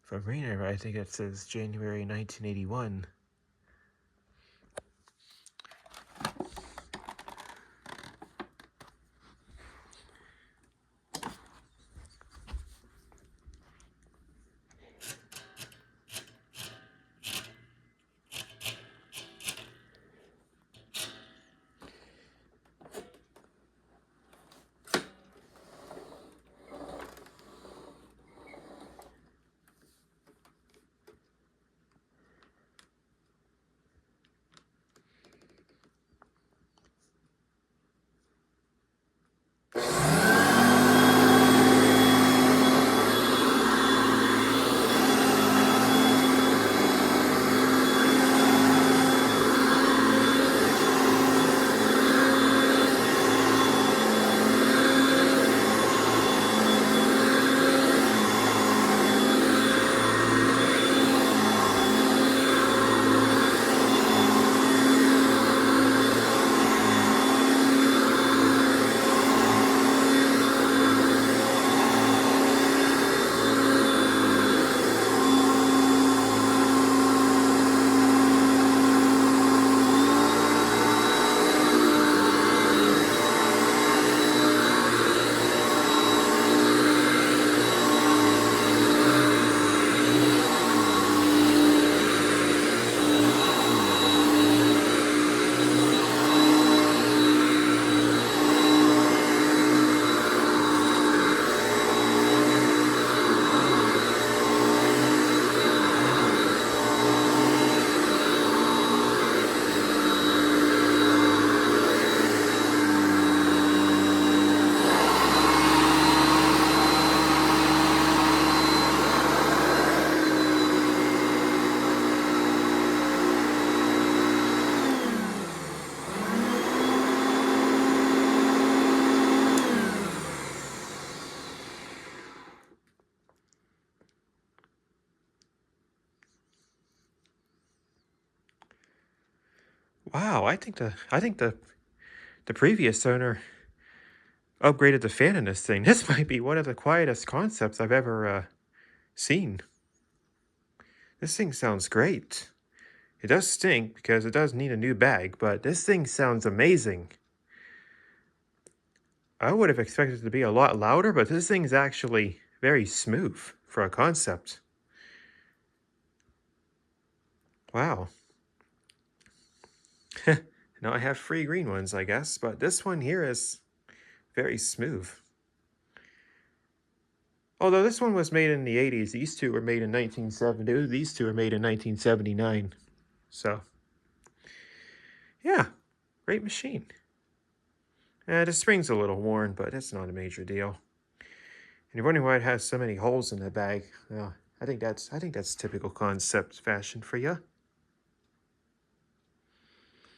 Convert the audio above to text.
If I'm reading it right, I think it says January 1981. Wow, I think the previous owner upgraded the fan in this thing. This might be one of the quietest concepts I've ever seen. This thing sounds great. It does stink because it does need a new bag, but this thing sounds amazing. I would have expected it to be a lot louder, but this thing's actually very smooth for a concept. Wow. Now I have 3 green ones, I guess, but this one here is very smooth. Although this one was made in the 80s, these two were made in 1970. These two were made in 1979. So, yeah, great machine. The spring's a little worn, but it's not a major deal. And you're wondering why it has so many holes in the bag. Well, I think that's typical concept fashion for you.